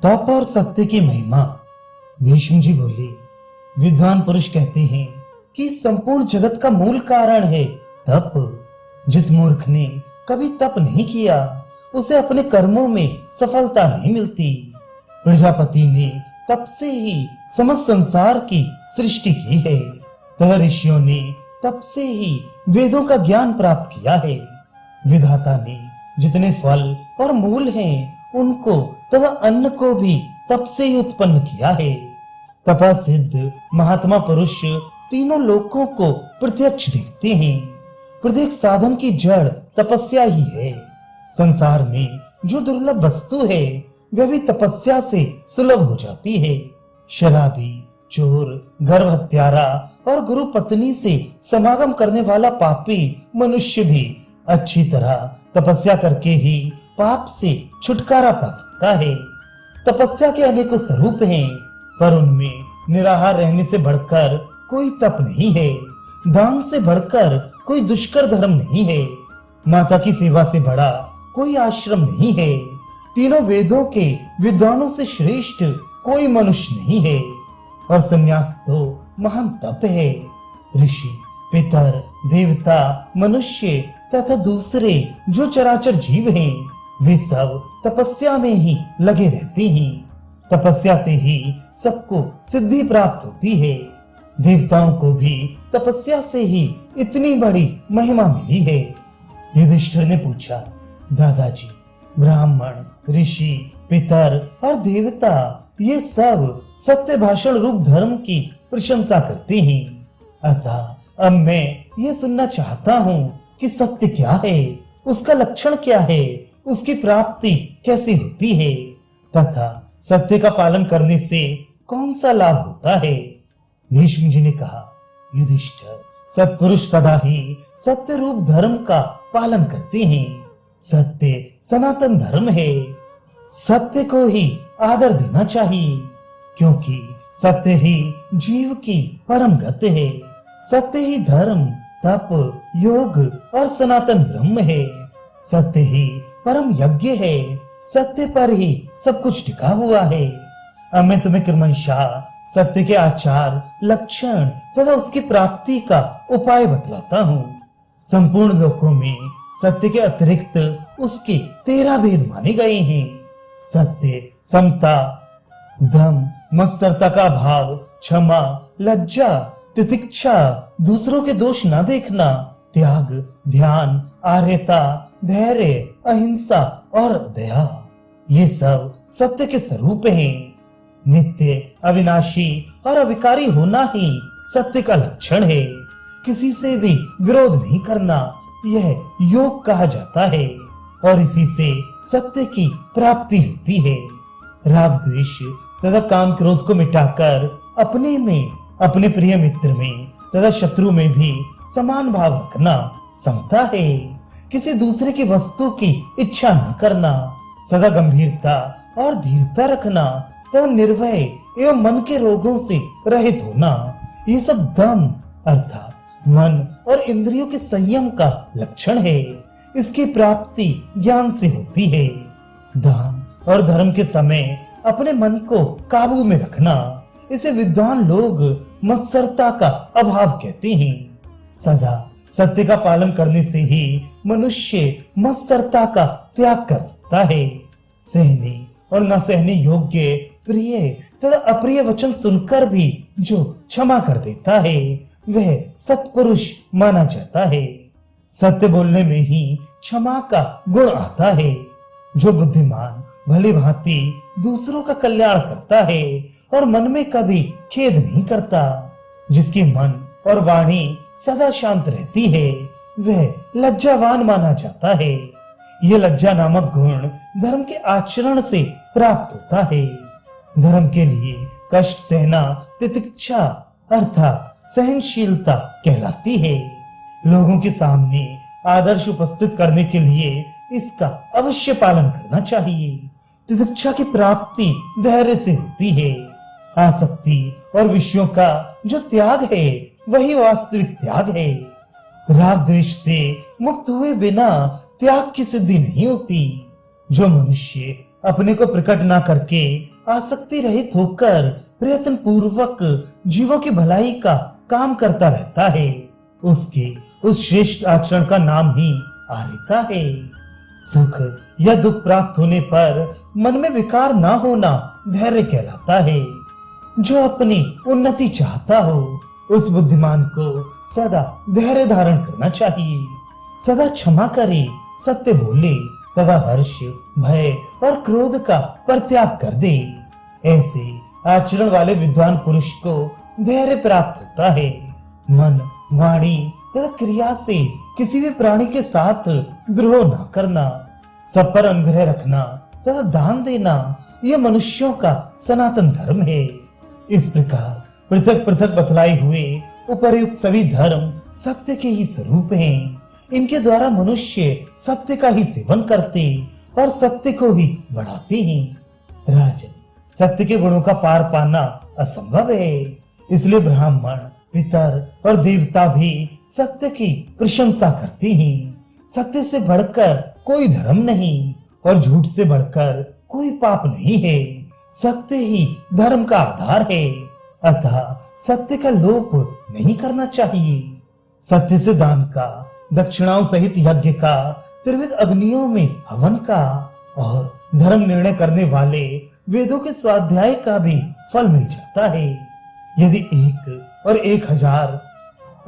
तप और सत्य की महिमा। भीष्म जी बोले, विद्वान पुरुष कहते हैं कि संपूर्ण जगत का मूल कारण है तप। जिस मूर्ख ने कभी तप नहीं किया उसे अपने कर्मों में सफलता नहीं मिलती। प्रजापति ने तप से ही समस्त संसार की सृष्टि की है, तथा ऋषियों ने तप से ही वेदों का ज्ञान प्राप्त किया है। विधाता ने जितने फल और मूल हैं उनको तथा अन्न को भी तप से ही उत्पन्न किया है। तपा सिद्ध महात्मा पुरुष तीनों लोकों को प्रत्यक्ष देखते हैं। प्रत्येक साधन की जड़ तपस्या ही है। संसार में जो दुर्लभ वस्तु है वह भी तपस्या से सुलभ हो जाती है। शराबी, चोर, गर्भ हत्यारा और गुरु पत्नी से समागम करने वाला पापी मनुष्य भी अच्छी तरह तपस्या करके ही पाप से छुटकारा पा सकता है। तपस्या के अनेकों स्वरूप हैं, पर उनमें निराहार रहने से बढ़कर कोई तप नहीं है। दान से बढ़कर कोई दुष्कर धर्म नहीं है। माता की सेवा से बड़ा कोई आश्रम नहीं है। तीनों वेदों के विद्वानों से श्रेष्ठ कोई मनुष्य नहीं है। और संन्यास तो महान तप है। ऋषि, पितर, देवता, मनुष्य तथा दूसरे जो चराचर जीव हैं वे सब तपस्या में ही लगे रहते हैं। तपस्या से ही सबको सिद्धि प्राप्त होती है। देवताओं को भी तपस्या से ही इतनी बड़ी महिमा मिली है। युधिष्ठिर ने पूछा, दादाजी, ब्राह्मण, ऋषि, पितर और देवता ये सब सत्य भाषण रूप धर्म की प्रशंसा करते हैं। अतः अब मैं ये सुनना चाहता हूँ कि सत्य क्या है, उसका लक्षण क्या है, उसकी प्राप्ति कैसे होती है, तथा सत्य का पालन करने से कौन सा लाभ होता है। भीष्म जी ने कहा, युधिष्ठिर, सत्पुरुष सदा ही सत्य रूप धर्म का पालन करते हैं। सत्य सनातन धर्म है। सत्य को ही आदर देना चाहिए, क्योंकि सत्य ही जीव की परम गति है। सत्य ही धर्म, तप, योग और सनातन ब्रह्म है। सत्य ही परम यज्ञ है। सत्य पर ही सब कुछ टिका हुआ है। अब मैं तुम्हें क्रमशः सत्य के आचार, लक्षण तथा उसकी प्राप्ति का उपाय बतलाता हूँ। संपूर्ण लोकों में सत्य के अतिरिक्त उसके 13 भेद माने गए हैं। सत्य समता, दम, मत्सरता का भाव, क्षमा, लज्जा, तितिक्षा, दूसरों के दोष न देखना, त्याग, ध्यान, आर्यता, धैर्य, अहिंसा और दया, ये सब सत्य के स्वरूप हैं। नित्य, अविनाशी और अविकारी होना ही सत्य का लक्षण है। किसी से भी विरोध नहीं करना, यह योग कहा जाता है और इसी से सत्य की प्राप्ति होती है। राग, द्वेष तथा काम, क्रोध को मिटाकर अपने में, अपने प्रिय मित्र में तथा शत्रु में भी समान भाव रखना समता है। किसी दूसरे की वस्तु की इच्छा न करना, सदा गंभीरता और धीरता रखना तथा निर्भय एवं मन के रोगों से रहित होना, ये सब दम अर्थात मन और इंद्रियों के संयम का लक्षण है। इसकी प्राप्ति ज्ञान से होती है। दान और धर्म के समय अपने मन को काबू में रखना, इसे विद्वान लोग मत्सरता का अभाव कहते हैं। सदा सत्य का पालन करने से ही मनुष्य मत्सरता का त्याग कर सकता है। सहने और न सहने योग्य, प्रिय तथा अप्रिय वचन सुनकर भी जो क्षमा कर देता है वह सत्पुरुष माना जाता है। सत्य बोलने में ही क्षमा का गुण आता है। जो बुद्धिमान भली भांति दूसरों का कल्याण करता है और मन में कभी खेद नहीं करता, जिसकी मन और वाणी सदा शांत रहती है, वह लज्जावान माना जाता है। यह लज्जा नामक गुण धर्म के आचरण से प्राप्त होता है। धर्म के लिए कष्ट सहना तितिक्षा अर्थात सहनशीलता कहलाती है। लोगों के सामने आदर्श उपस्थित करने के लिए इसका अवश्य पालन करना चाहिए। तितिक्षा की प्राप्ति धैर्य से होती है। आसक्ति और विषयों का जो त्याग है वही वास्तविक त्याग है। राग द्वेष से मुक्त हुए बिना त्याग की सिद्धि नहीं होती। जो मनुष्य अपने को प्रकट ना करके आसक्ति रहित होकर प्रयत्न पूर्वक जीवों की भलाई का काम करता रहता है, उसके उस श्रेष्ठ आचरण का नाम ही आर्यता है। सुख या दुख प्राप्त होने पर मन में विकार ना होना धैर्य कहलाता है। जो अपनी उन्नति चाहता हो उस बुद्धिमान को सदा धैर्य धारण करना चाहिए, सदा क्षमा करे, सत्य बोले तथा हर्ष, भय और क्रोध का परित्याग कर दे। ऐसे आचरण वाले विद्वान पुरुष को धैर्य प्राप्त होता है। मन, वाणी तथा क्रिया से किसी भी प्राणी के साथ द्रोह न करना, सब पर अनुग्रह रखना तथा दान देना, यह मनुष्यों का सनातन धर्म है। इस प्रकार पृथक पृथक बतलाए हुए उपर्युक्त सभी धर्म सत्य के ही स्वरूप हैं। इनके द्वारा मनुष्य सत्य का ही सेवन करते और सत्य को ही बढ़ाते हैं। राजन, सत्य के गुणों का पार पाना असंभव है, इसलिए ब्राह्मण, पितर और देवता भी सत्य की प्रशंसा करते हैं। सत्य से बढ़कर कोई धर्म नहीं और झूठ से बढ़कर कोई पाप नहीं है। सत्य ही धर्म का आधार है, अतः सत्य का लोप नहीं करना चाहिए। सत्य से दान का, दक्षिणाओं सहित यज्ञ का, त्रिविध अग्नियों में हवन का और धर्म निर्णय करने वाले वेदों के स्वाध्याय का भी फल मिल जाता है। यदि 1 और 1000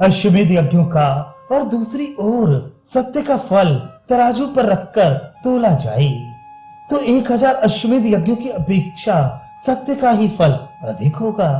अश्वमेध यज्ञों का और दूसरी ओर सत्य का फल तराजू पर रखकर तोला जाए तो 1000 अश्वमेध यज्ञों की अपेक्षा सत्य का ही फल अधिक होगा।